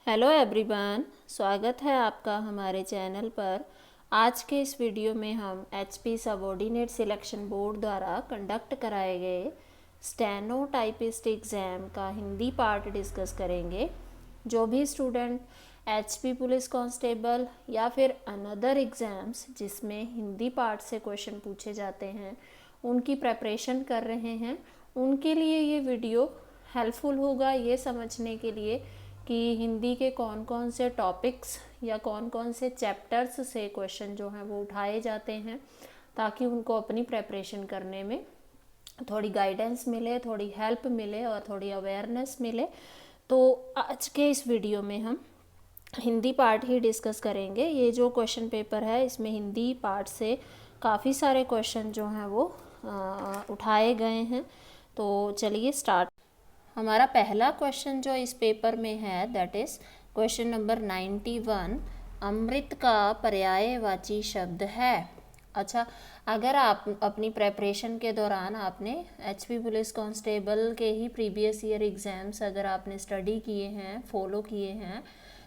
Hello everyone, स्वागत है आपका हमारे चैनल पर। आज के इस वीडियो में हम एचपी सबऑर्डिनेट सिलेक्शन बोर्ड द्वारा कंडक्ट कराए गए स्टेनो टाइपिस्ट एग्ज़ाम का हिंदी पार्ट डिस्कस करेंगे। जो भी स्टूडेंट एचपी पुलिस कांस्टेबल या फिर अनदर एग्ज़ाम्स जिसमें हिंदी पार्ट से क्वेश्चन पूछे जाते हैं उनकी प्रेपरेशन कर रहे हैं, उनके लिए ये वीडियो हेल्पफुल होगा ये समझने के लिए कि हिंदी के कौन कौन से टॉपिक्स या कौन कौन से चैप्टर्स से क्वेश्चन जो हैं वो उठाए जाते हैं, ताकि उनको अपनी प्रेपरेशन करने में थोड़ी गाइडेंस मिले, थोड़ी हेल्प मिले और थोड़ी अवेयरनेस मिले। तो आज के इस वीडियो में हम हिंदी पार्ट ही डिस्कस करेंगे। ये जो क्वेश्चन पेपर है इसमें हिंदी पार्ट से काफ़ी सारे क्वेश्चन जो हैं वो उठाए गए हैं। तो चलिए स्टार्ट। हमारा पहला क्वेश्चन जो इस पेपर में है दैट इज़ क्वेश्चन नंबर 91। अमृत का पर्यायवाची शब्द है। अच्छा, अगर आप अपनी प्रेपरेशन के दौरान आपने एचपी पुलिस कांस्टेबल के ही प्रीवियस ईयर एग्ज़ाम्स अगर आपने स्टडी किए हैं, फॉलो किए हैं,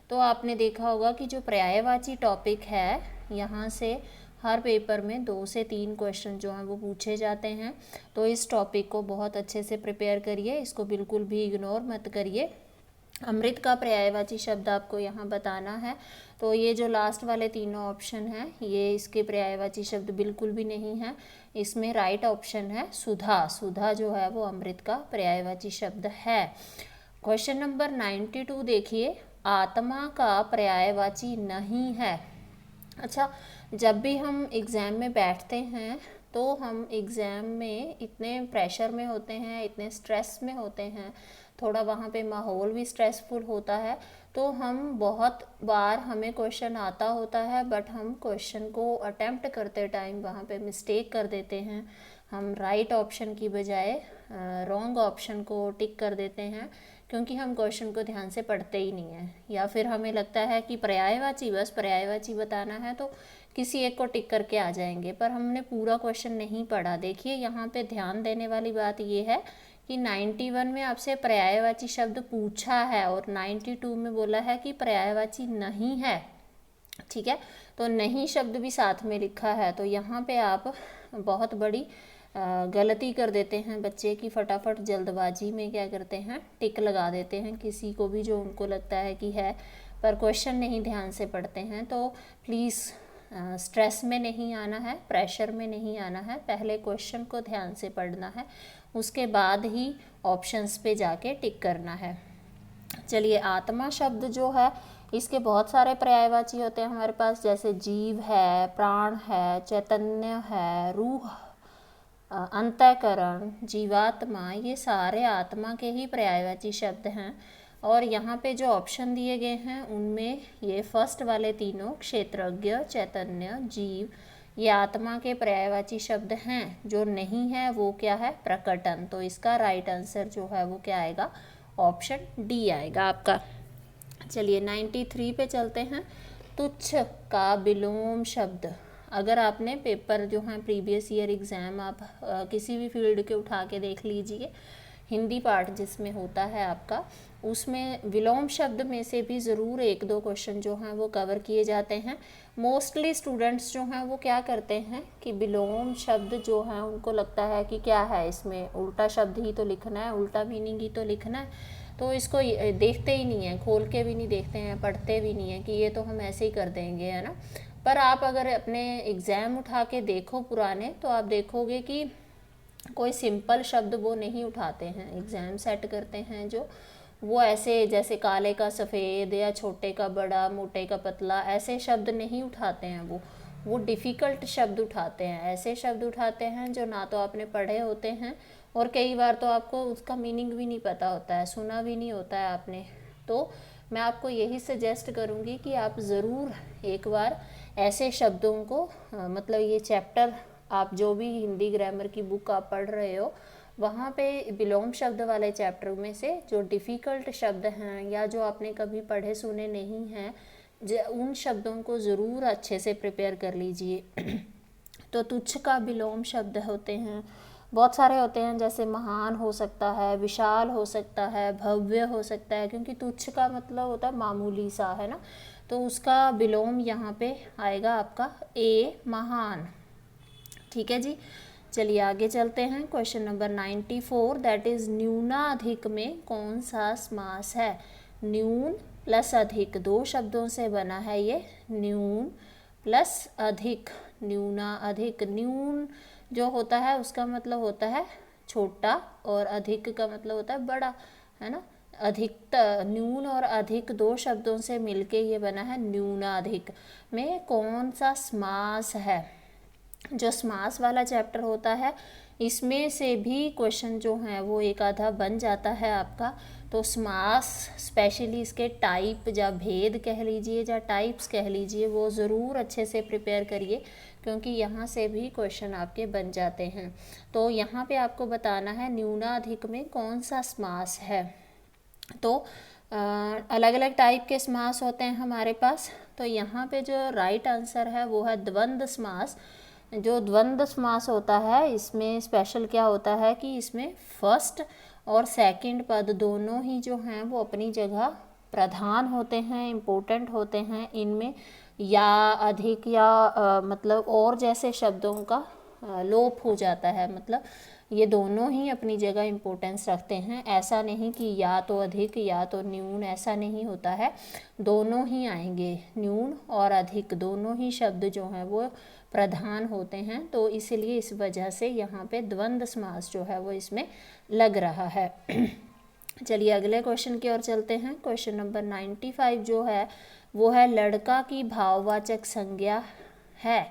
तो आपने देखा होगा कि जो पर्यायवाची टॉपिक है यहाँ से हर पेपर में 2 से 3 क्वेश्चन जो हैं वो पूछे जाते हैं। तो इस टॉपिक को बहुत अच्छे से प्रिपेयर करिए, इसको बिल्कुल भी इग्नोर मत करिए। अमृत का पर्यायवाची शब्द आपको यहाँ बताना है। तो ये जो लास्ट वाले तीनों ऑप्शन हैं ये इसके पर्यायवाची शब्द बिल्कुल भी नहीं है। इसमें राइट ऑप्शन है सुधा। सुधा जो है वो अमृत का पर्यायवाची शब्द है। क्वेश्चन नंबर 92 देखिए, आत्मा का पर्यायवाची नहीं है। अच्छा, जब भी हम एग्ज़ाम में बैठते हैं तो हम एग्ज़ाम में इतने प्रेशर में होते हैं, इतने स्ट्रेस में होते हैं, थोड़ा वहाँ पे माहौल भी स्ट्रेसफुल होता है। तो हम बहुत बार हमें क्वेश्चन आता होता है बट हम क्वेश्चन को अटेम्प्ट करते टाइम वहाँ पे मिस्टेक कर देते हैं। हम राइट ऑप्शन की बजाय रॉन्ग ऑप्शन को टिक कर देते हैं, क्योंकि हम क्वेश्चन को ध्यान से पढ़ते ही नहीं हैं, या फिर हमें लगता है कि पर्यायवाची बस पर्यायवाची बताना है तो किसी एक को टिक करके आ जाएंगे, पर हमने पूरा क्वेश्चन नहीं पढ़ा। देखिए यहाँ पे ध्यान देने वाली बात ये है कि 91 में आपसे पर्यायवाची शब्द पूछा है और 92 में बोला है कि पर्यायवाची नहीं है। ठीक है, तो नहीं शब्द भी साथ में लिखा है। तो यहाँ पे आप बहुत बड़ी गलती कर देते हैं बच्चे की, फटाफट जल्दबाजी में क्या करते हैं टिक लगा देते हैं किसी को भी जो उनको लगता है कि है, पर क्वेश्चन नहीं ध्यान से पढ़ते हैं। तो प्लीज़ स्ट्रेस में नहीं आना है, प्रेशर में नहीं आना है, पहले क्वेश्चन को ध्यान से पढ़ना है, उसके बाद ही ऑप्शंस पे जाके टिक करना है। चलिए, आत्मा शब्द जो है इसके बहुत सारे पर्यायवाची होते हैं हमारे पास, जैसे जीव है, प्राण है, चैतन्य है, रूह, अंतःकरण, जीवात्मा, ये सारे आत्मा के ही पर्यायवाची शब्द हैं। और यहाँ पे जो ऑप्शन दिए गए हैं उनमें ये फर्स्ट वाले तीनों क्षेत्रज्ञ, चैतन्य, जीव, ये आत्मा के पर्यायवाची शब्द हैं। जो नहीं है वो क्या है, प्रकटन। तो इसका राइट आंसर जो है वो क्या आएगा, ऑप्शन डी आएगा आपका। चलिए 93 पे चलते हैं। तुच्छ का विलोम शब्द। अगर आपने पेपर जो हैं प्रीवियस ईयर एग्ज़ाम आप किसी भी फील्ड के उठा के देख लीजिए, हिंदी पार्ट जिसमें होता है आपका, उसमें विलोम शब्द में से भी ज़रूर 1-2 क्वेश्चन जो हैं वो कवर किए जाते हैं। मोस्टली स्टूडेंट्स जो हैं वो क्या करते हैं कि विलोम शब्द जो हैं उनको लगता है कि क्या है, इसमें उल्टा शब्द ही तो लिखना है, उल्टा मीनिंग ही तो लिखना है, तो इसको देखते ही नहीं है, खोल के भी नहीं देखते हैं, पढ़ते भी नहीं है कि ये तो हम ऐसे ही कर देंगे, है ना। पर आप अगर अपने एग्ज़ाम उठा के देखो पुराने, तो आप देखोगे कि कोई सिंपल शब्द वो नहीं उठाते हैं। एग्ज़ाम सेट करते हैं जो, वो ऐसे जैसे काले का सफ़ेद या छोटे का बड़ा, मोटे का पतला, ऐसे शब्द नहीं उठाते हैं। वो डिफ़िकल्ट शब्द उठाते हैं, ऐसे शब्द उठाते हैं जो ना तो आपने पढ़े होते हैं और कई बार तो आपको उसका मीनिंग भी नहीं पता होता है, सुना भी नहीं होता है आपने। तो मैं आपको यही सजेस्ट करूँगी कि आप ज़रूर एक बार ऐसे शब्दों को मतलब ये चैप्टर आप जो भी हिंदी ग्रामर की बुक आप पढ़ रहे हो, वहाँ पे विलोम शब्द वाले चैप्टर में से जो डिफ़िकल्ट शब्द हैं या जो आपने कभी पढ़े सुने नहीं हैं, उन शब्दों को ज़रूर अच्छे से प्रिपेयर कर लीजिए। तो तुच्छ का विलोम शब्द होते हैं बहुत सारे होते हैं, जैसे महान हो सकता है, विशाल हो सकता है, भव्य हो सकता है, क्योंकि तुच्छ का मतलब होता है मामूली सा, है ना। तो उसका विलोम यहाँ पे आएगा आपका ए, महान। ठीक है जी, चलिए आगे चलते हैं। क्वेश्चन नंबर 94, दैट इज न्यूनाधिक में कौन सा समास है। न्यून प्लस अधिक, दो शब्दों से बना है ये, न्यून प्लस अधिक, न्यूना अधिक। न्यून जो होता है उसका मतलब होता है छोटा, और अधिक का मतलब होता है बड़ा, है ना। अधिक, न्यून और अधिक दो शब्दों से मिलके ये बना है न्यूनाधिक। में कौन सा समास है। जो समास वाला चैप्टर होता है इसमें से भी क्वेश्चन जो है वो एक आधा बन जाता है आपका। तो समास स्पेशली इसके टाइप या भेद कह लीजिए या टाइप्स कह लीजिए, वो ज़रूर अच्छे से प्रिपेयर करिए, क्योंकि यहाँ से भी क्वेश्चन आपके बन जाते हैं। तो यहाँ पे आपको बताना है न्यूनाधिक में कौन सा समास है। तो अलग अलग टाइप के समास होते हैं हमारे पास। तो यहाँ पे जो राइट आंसर है वो है द्वंद्व समास। जो द्वंद्व समास होता है इसमें स्पेशल क्या होता है कि इसमें फर्स्ट और सेकंड पद दोनों ही जो हैं वो अपनी जगह प्रधान होते हैं, इम्पोर्टेंट होते हैं। इनमें या, अधिक या मतलब और जैसे शब्दों का लोप हो जाता है। मतलब ये दोनों ही अपनी जगह इम्पोर्टेंस रखते हैं। ऐसा नहीं कि या तो अधिक या तो न्यून, ऐसा नहीं होता है। दोनों ही आएंगे, न्यून और अधिक दोनों ही शब्द जो हैं वो प्रधान होते हैं। तो इसलिए इस वजह से यहाँ पे द्वंद्व समास जो है वो इसमें लग रहा है। चलिए अगले क्वेश्चन की ओर चलते हैं। क्वेश्चन नंबर 95 जो है वो है लड़का की भाववाचक संज्ञा है।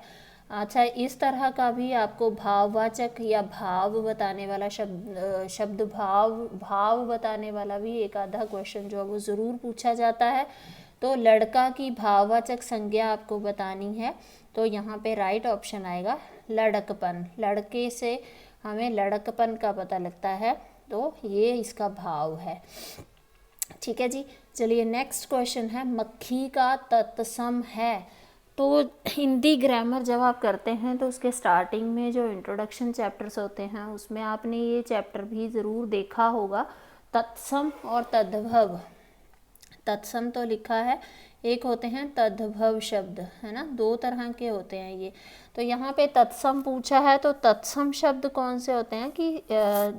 अच्छा, इस तरह का भी आपको भाववाचक या भाव बताने वाला शब्द भाव बताने वाला भी एक आधा क्वेश्चन जो है वो ज़रूर पूछा जाता है। तो लड़का की भाववाचक संज्ञा आपको बतानी है। तो यहाँ पे राइट ऑप्शन आएगा लड़कपन। लड़के से हमें लड़कपन का पता लगता है, तो ये इसका भाव है। ठीक है जी, चलिए नेक्स्ट क्वेश्चन है मक्खी का तत्सम है। तो हिंदी ग्रामर जब आप करते हैं तो उसके स्टार्टिंग में जो इंट्रोडक्शन चैप्टर्स होते हैं उसमें आपने ये चैप्टर भी ज़रूर देखा होगा, तत्सम और तद्भव। तत्सम तो लिखा है, एक होते हैं तद्भव शब्द, है ना, दो तरह के होते हैं ये। तो यहाँ पे तत्सम पूछा है, तो तत्सम शब्द कौन से होते हैं कि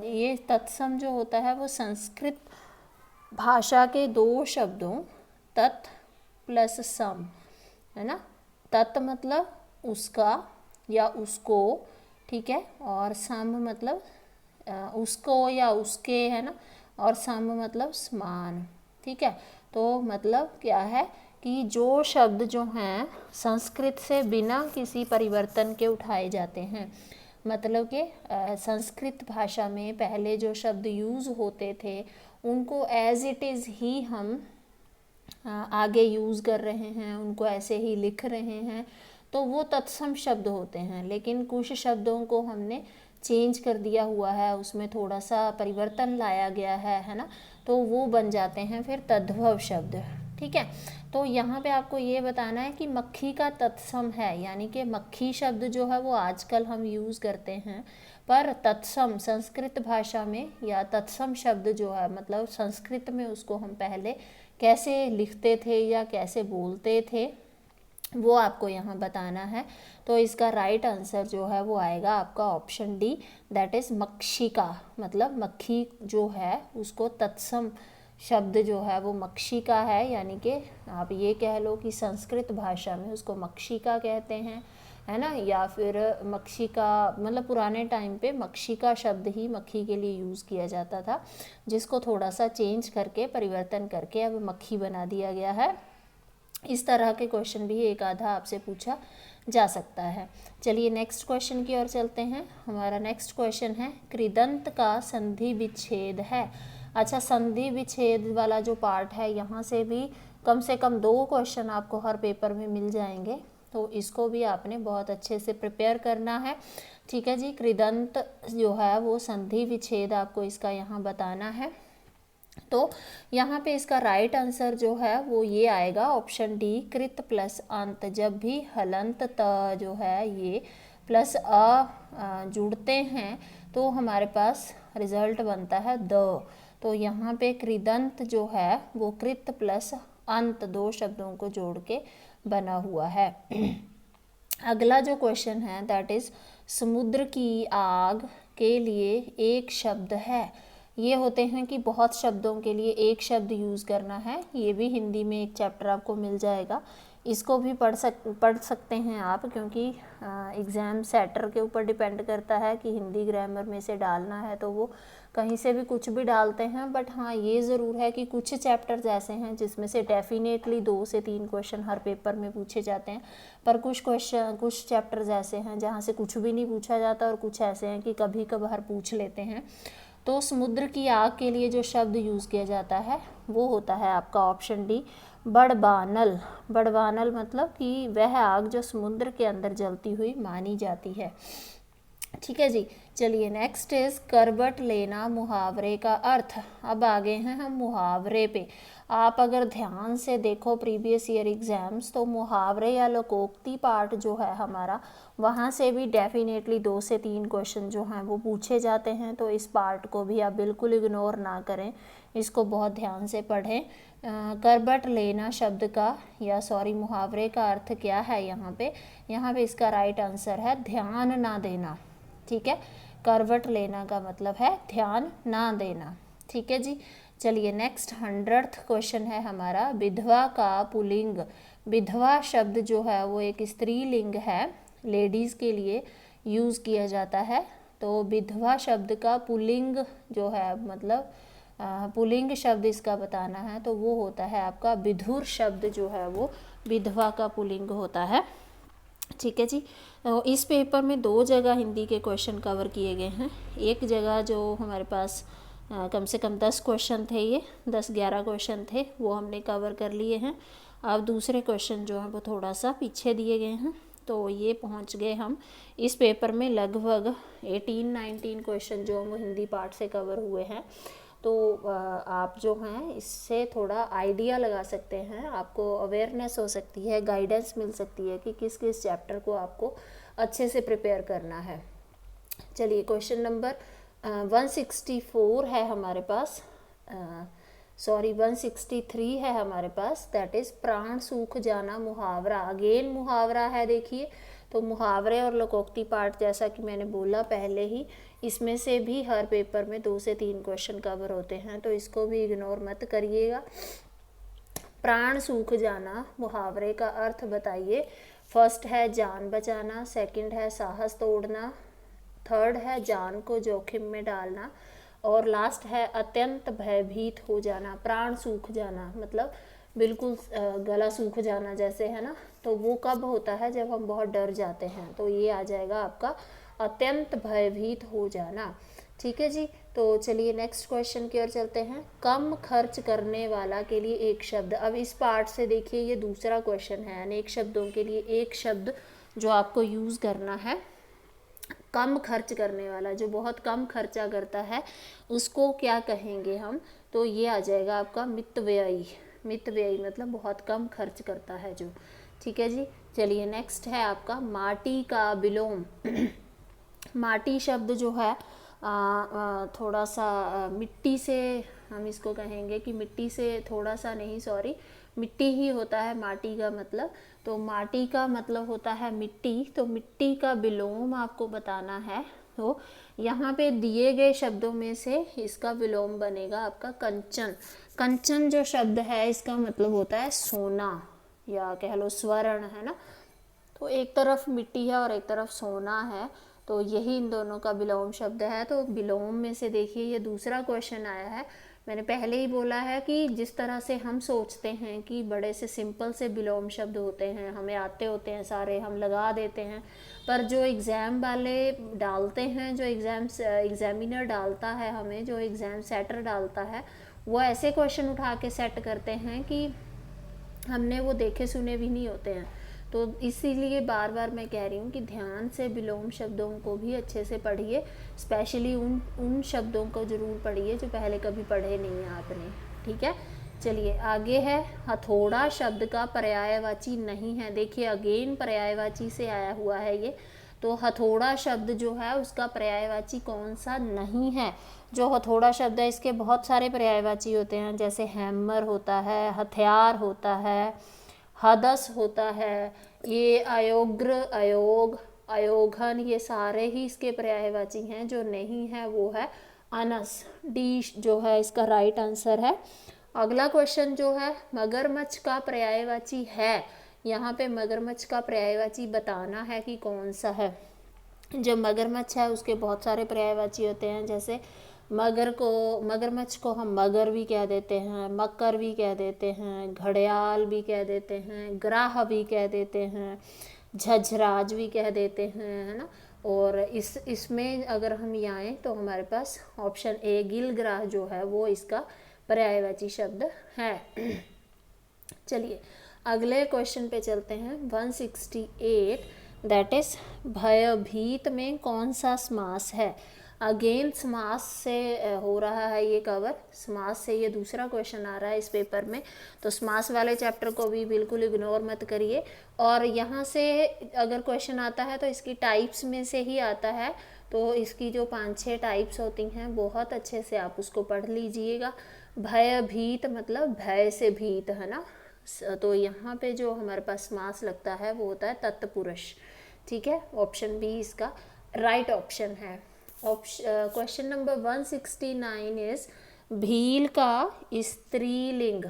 ये तत्सम जो होता है वो संस्कृत भाषा के दो शब्दों तत् प्लस सम, है ना। तत् मतलब उसका या उसको, ठीक है, और सम मतलब उसको या उसके, है ना, और सम मतलब समान, ठीक है। तो मतलब क्या है कि जो शब्द जो हैं संस्कृत से बिना किसी परिवर्तन के उठाए जाते हैं। मतलब कि संस्कृत भाषा में पहले जो शब्द यूज़ होते थे उनको एज इट इज़ ही हम आगे यूज़ कर रहे हैं, उनको ऐसे ही लिख रहे हैं, तो वो तत्सम शब्द होते हैं। लेकिन कुछ शब्दों को हमने चेंज कर दिया हुआ है, उसमें थोड़ा सा परिवर्तन लाया गया है ना, तो वो बन जाते हैं फिर तद्भव शब्द। ठीक है, तो यहाँ पे आपको ये बताना है कि मक्खी का तत्सम है, यानी कि मक्खी शब्द जो है वो आजकल हम यूज़ करते हैं, पर तत्सम संस्कृत भाषा में या तत्सम शब्द जो है मतलब संस्कृत में उसको हम पहले कैसे लिखते थे या कैसे बोलते थे वो आपको यहाँ बताना है। तो इसका राइट आंसर जो है वो आएगा आपका ऑप्शन डी, दैट इज़ मक्षिका। मतलब मक्खी जो है उसको तत्सम शब्द जो है वो मक्षिका है, यानी कि आप ये कह लो कि संस्कृत भाषा में उसको मक्षिका कहते हैं, है ना। या फिर मक्षिका मतलब पुराने टाइम पे मक्षिका शब्द ही मक्खी के लिए यूज़ किया जाता था, जिसको थोड़ा सा चेंज करके परिवर्तन करके अब मक्खी बना दिया गया है। इस तरह के क्वेश्चन भी एक आधा आपसे पूछा जा सकता है। चलिए नेक्स्ट क्वेश्चन की ओर चलते हैं। हमारा नेक्स्ट क्वेश्चन है कृदंत का संधि विच्छेद है। अच्छा, संधि विच्छेद वाला जो पार्ट है यहाँ से भी कम से कम 2 क्वेश्चन आपको हर पेपर में मिल जाएंगे, तो इसको भी आपने बहुत अच्छे से प्रिपेयर करना है। ठीक है जी, कृदंत जो है वो संधि विच्छेद आपको इसका यहाँ बताना है। तो यहाँ पे इसका राइट आंसर जो है वो ये आएगा ऑप्शन डी, कृत प्लस अंत। जब भी हलंत त जो है ये प्लस अ जुड़ते हैं तो हमारे पास रिजल्ट बनता है द। तो यहाँ पे कृदंत जो है वो कृत प्लस अंत दो शब्दों को जोड़ के बना हुआ है। अगला जो क्वेश्चन है दैट इज समुद्र की आग के लिए एक शब्द है। ये होते हैं कि बहुत शब्दों के लिए एक शब्द यूज़ करना है। ये भी हिंदी में एक चैप्टर आपको मिल जाएगा, इसको भी पढ़ सकते हैं आप, क्योंकि एग्ज़ाम सेटर के ऊपर डिपेंड करता है कि हिंदी ग्रामर में से डालना है तो वो कहीं से भी कुछ भी डालते हैं। बट हाँ, ये ज़रूर है कि कुछ चैप्टर्स ऐसे हैं जिसमें से डेफिनेटली 2 से 3 क्वेश्चन हर पेपर में पूछे जाते हैं, पर कुछ चैप्टर्स ऐसे हैं जहाँ से कुछ भी नहीं पूछा जाता और कुछ ऐसे हैं कि कभी कभार पूछ लेते हैं। तो समुद्र की आग के लिए जो शब्द यूज़ किया जाता है वो होता है आपका ऑप्शन डी, बड़बानल। बड़बानल मतलब कि वह आग जो समुद्र के अंदर जलती हुई मानी जाती है। ठीक है जी, चलिए नेक्स्ट इज करबट लेना मुहावरे का अर्थ। अब आगे हैं हम मुहावरे पे। आप अगर ध्यान से देखो प्रीवियस ईयर एग्जाम्स, तो मुहावरे या लोकोक्ति पार्ट जो है हमारा, वहाँ से भी डेफिनेटली 2 से 3 क्वेश्चन जो हैं वो पूछे जाते हैं। तो इस पार्ट को भी आप बिल्कुल इग्नोर ना करें, इसको बहुत ध्यान से पढ़ें। करबट लेना शब्द का मुहावरे का अर्थ क्या है यहाँ पे इसका राइट आंसर है ध्यान ना देना। ठीक है, करवट लेना का मतलब है ध्यान ना देना। ठीक है जी, चलिए नेक्स्ट 100th क्वेश्चन है हमारा, विधवा का पुल्लिंग। विधवा शब्द जो है वो एक स्त्रीलिंग है, लेडीज़ के लिए यूज़ किया जाता है। तो विधवा शब्द का पुल्लिंग जो है, मतलब पुल्लिंग शब्द इसका बताना है तो वो होता है आपका विधुर शब्द जो है वो विधवा का पुल्लिंग होता है। ठीक है जी, तो इस पेपर में 2 जगह हिंदी के क्वेश्चन कवर किए गए हैं। एक जगह जो हमारे पास कम से कम 10 क्वेश्चन थे, ये 10-11 क्वेश्चन थे, वो हमने कवर कर लिए हैं। अब दूसरे क्वेश्चन जो हैं वो थोड़ा सा पीछे दिए गए हैं। तो ये पहुंच गए हम इस पेपर में लगभग 18-19 क्वेश्चन जो वो हिंदी पार्ट से कवर हुए हैं। तो आप जो हैं इससे थोड़ा आइडिया लगा सकते हैं, आपको अवेयरनेस हो सकती है, गाइडेंस मिल सकती है कि किस किस चैप्टर को आपको अच्छे से प्रिपेयर करना है। चलिए क्वेश्चन नंबर 164 है हमारे पास, 163 है हमारे पास, दैट इज़ प्राण सूख जाना मुहावरा। अगेन मुहावरा है, देखिए। तो मुहावरे और लोकोक्ति पार्ट जैसा कि मैंने बोला पहले ही, इसमें से भी हर पेपर में 2 से 3 क्वेश्चन कवर होते हैं, तो इसको भी इग्नोर मत करिएगा। प्राण सूख जाना मुहावरे का अर्थ बताइए। फर्स्ट है जान बचाना, सेकंड है साहस तोड़ना, थर्ड है जान को जोखिम में डालना, और लास्ट है अत्यंत भयभीत हो जाना। प्राण सूख जाना मतलब बिल्कुल गला सूख जाना जैसे, है ना। तो वो कब होता है? जब हम बहुत डर जाते हैं। तो ये आ जाएगा आपका अत्यंत भयभीत हो जाना। ठीक है जी, तो चलिए नेक्स्ट क्वेश्चन की ओर चलते हैं। कम खर्च करने वाला के लिए एक शब्द। अब इस पार्ट से देखिए ये दूसरा क्वेश्चन है, अनेक शब्दों के लिए एक शब्द जो आपको यूज़ करना है। कम खर्च करने वाला, जो बहुत कम खर्चा करता है, उसको क्या कहेंगे हम? तो ये आ जाएगा आपका मितव्ययी। मितव्ययी मतलब बहुत कम खर्च करता है जो। ठीक है जी, चलिए नेक्स्ट है आपका माटी का विलोम। माटी शब्द जो है थोड़ा सा मिट्टी से, हम इसको कहेंगे कि मिट्टी से थोड़ा सा नहीं, सॉरी, मिट्टी ही होता है माटी का मतलब। तो माटी का मतलब होता है मिट्टी, तो मिट्टी का विलोम आपको बताना है। तो यहाँ पे दिए गए शब्दों में से इसका विलोम बनेगा आपका कंचन। कंचन जो शब्द है इसका मतलब होता है सोना या कह लो स्वर्ण, है ना। तो एक तरफ मिट्टी है और एक तरफ सोना है, तो यही इन दोनों का विलोम शब्द है। तो विलोम में से देखिए ये दूसरा क्वेश्चन आया है। मैंने पहले ही बोला है कि जिस तरह से हम सोचते हैं कि बड़े से सिंपल से विलोम शब्द होते हैं, हमें आते होते हैं सारे, हम लगा देते हैं, पर जो एग्ज़ाम वाले डालते हैं, जो एग्ज़ामिनर डालता है हमें, जो एग्ज़ाम सेटर डालता है, वो ऐसे क्वेश्चन उठा के सेट करते हैं कि हमने वो देखे सुने भी नहीं होते हैं। तो इसीलिए बार बार मैं कह रही हूँ कि ध्यान से विलोम शब्दों को भी अच्छे से पढ़िए, स्पेशली उन शब्दों को ज़रूर पढ़िए जो पहले कभी पढ़े नहीं हैं आपने। ठीक है, चलिए आगे है हथौड़ा शब्द का पर्यायवाची नहीं है। देखिए अगेन पर्यायवाची से आया हुआ है ये, तो हथौड़ा शब्द जो है उसका पर्यायवाची कौन सा नहीं है। जो हथौड़ा शब्द है इसके बहुत सारे पर्यायवाची होते हैं, जैसे हैमर होता है, हथियार होता है, हदस होता है, ये अयोग्र, अयोग, अयोघन, ये सारे ही इसके पर्यायवाची हैं। जो नहीं है वो है अनस, डी जो है इसका राइट आंसर है। अगला क्वेश्चन जो है मगरमच्छ का पर्यायवाची है, यहाँ पे मगरमच्छ का पर्यायवाची बताना है कि कौन सा है। जो मगरमच्छ है उसके बहुत सारे पर्यायवाची होते हैं, जैसे मगरमच्छ को हम मगर भी कह देते हैं, मकर भी कह देते हैं, घड़ियाल भी कह देते हैं, ग्राह भी कह देते हैं, झझराज भी कह देते हैं, है ना। और इसमें अगर हम यहाँ आए तो हमारे पास ऑप्शन ए गिलग्राह जो है वो इसका पर्यायवाची शब्द है। चलिए अगले क्वेश्चन पे चलते हैं। 168 दैट इज भयभीत में कौन सा समास है। अगेन समास से हो रहा है ये कवर, समास से ये दूसरा क्वेश्चन आ रहा है इस पेपर में, तो समास वाले चैप्टर को भी बिल्कुल इग्नोर मत करिए। और यहाँ से अगर क्वेश्चन आता है तो इसकी टाइप्स में से ही आता है, तो इसकी जो 5-6 टाइप्स होती हैं बहुत अच्छे से आप उसको पढ़ लीजिएगा। भयभीत मतलब भय से भीत, है ना। तो यहाँ पे जो हमारे पास समास लगता है वो होता है तत्पुरुष, ठीक है। ऑप्शन बी इसका राइट ऑप्शन है। क्वेश्चन नंबर 169 इज भील का स्त्रीलिंग।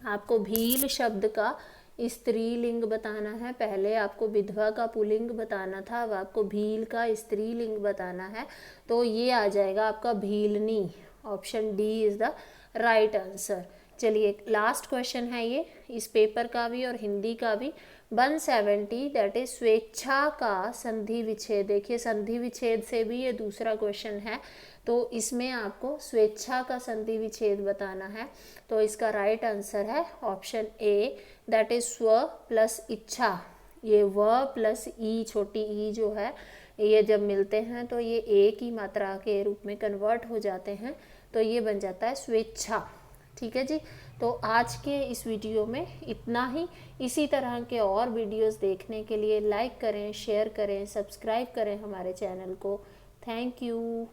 आपको भील शब्द का स्त्रीलिंग बताना है। पहले आपको विधवा का पुल्लिंग बताना था, अब आपको भील का स्त्रीलिंग बताना है। तो ये आ जाएगा आपका भीलनी। Option D is the right answer. चलिए लास्ट क्वेश्चन है ये इस पेपर का भी और हिंदी का भी। 170 दैट इज स्वेच्छा का संधि विच्छेद। देखिए संधि विच्छेद से भी ये दूसरा क्वेश्चन है, तो इसमें आपको स्वेच्छा का संधि विच्छेद बताना है। तो इसका राइट आंसर है ऑप्शन ए दैट इज स्व प्लस इच्छा। ये व प्लस ई, छोटी ई जो है ये जब मिलते हैं तो ये एक ही मात्रा के रूप में कन्वर्ट हो जाते हैं, तो ये बन जाता है स्वेच्छा। ठीक है जी। तो आज के इस वीडियो में इतना ही। इसी तरह के और वीडियोस देखने के लिए लाइक करें, शेयर करें, सब्सक्राइब करें हमारे चैनल को। Thank you.